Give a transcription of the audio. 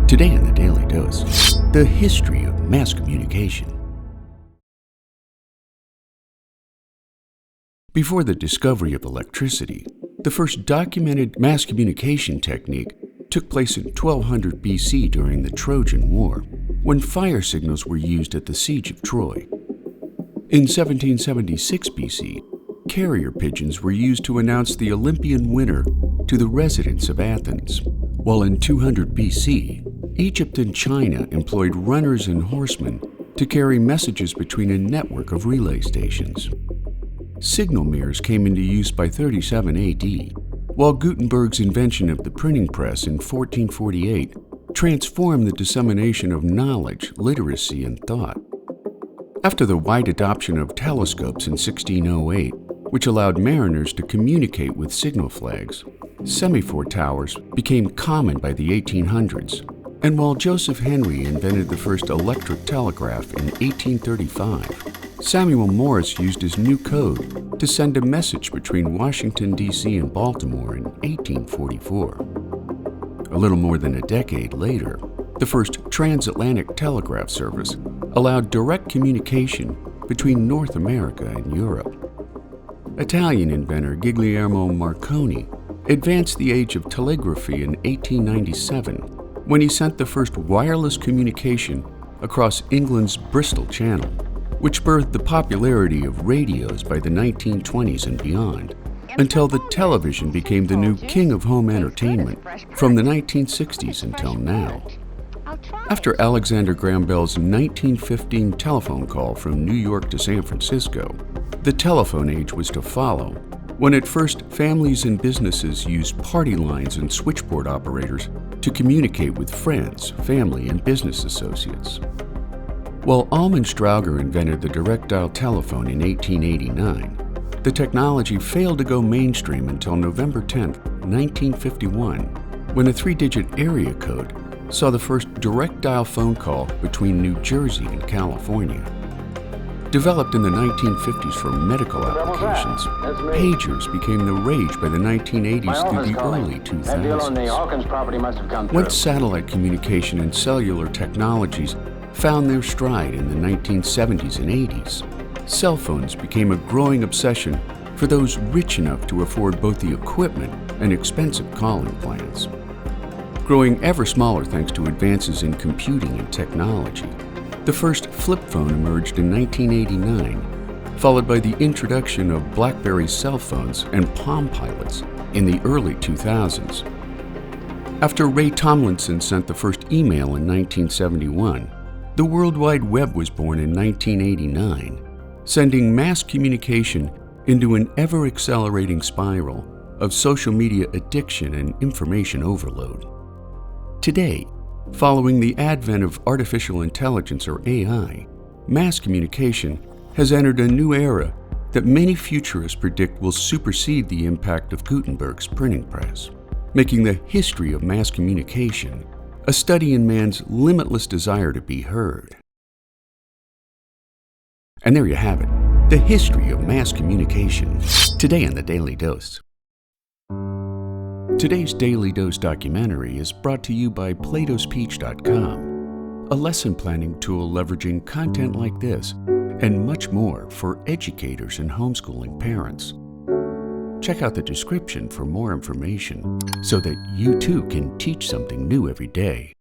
Today in the Daily Dose, the history of mass communication. Before the discovery of electricity, the first documented mass communication technique took place in 1200 BC during the Trojan War, when fire signals were used at the siege of Troy. In 1776 BC, carrier pigeons were used to announce the Olympian winner to the residents of Athens, while in 200 BC, Egypt and China employed runners and horsemen to carry messages between a network of relay stations. Signal mirrors came into use by 37 AD, while Gutenberg's invention of the printing press in 1448 transformed the dissemination of knowledge, literacy, and thought. After the wide adoption of telescopes in 1608, which allowed mariners to communicate with signal flags, semaphore towers became common by the 1800s. And while Joseph Henry invented the first electric telegraph in 1835, Samuel Morse used his new code to send a message between Washington DC and Baltimore in 1844. A little more than a decade later, the first transatlantic telegraph service allowed direct communication between North America and Europe. Italian inventor Guglielmo Marconi advanced the age of telegraphy in 1897 when he sent the first wireless communication across England's Bristol Channel, which birthed the popularity of radios by the 1920s and beyond, until the television became the new king of home entertainment from the 1960s until now. After Alexander Graham Bell's 1915 telephone call from New York to San Francisco, the telephone age was to follow, when at first families and businesses used party lines and switchboard operators to communicate with friends, family, and business associates. While Almond Strauger invented the direct dial telephone in 1889, the technology failed to go mainstream until November 10, 1951, when a 3-digit area code saw the first direct dial phone call between New Jersey and California. Developed in the 1950s for medical applications, pagers became the rage by the 1980s through the early 2000s. Once satellite communication and cellular technologies found their stride in the 1970s and 80s, cell phones became a growing obsession for those rich enough to afford both the equipment and expensive calling plans. Growing ever smaller thanks to advances in computing and technology, the first flip phone emerged in 1989, followed by the introduction of BlackBerry cell phones and Palm Pilots in the early 2000s. After Ray Tomlinson sent the first email in 1971, the World Wide Web was born in 1989, sending mass communication into an ever-accelerating spiral of social media addiction and information overload. Today, following the advent of artificial intelligence or AI, mass communication has entered a new era that many futurists predict will supersede the impact of Gutenberg's printing press, making the history of mass communication a study in man's limitless desire to be heard. And there you have it, the history of mass communication, today in the Daily Dose. Today's Daily Dose documentary is brought to you by PlatoSpeech.com, a lesson planning tool leveraging content like this and much more for educators and homeschooling parents. Check out the description for more information so that you too can teach something new every day.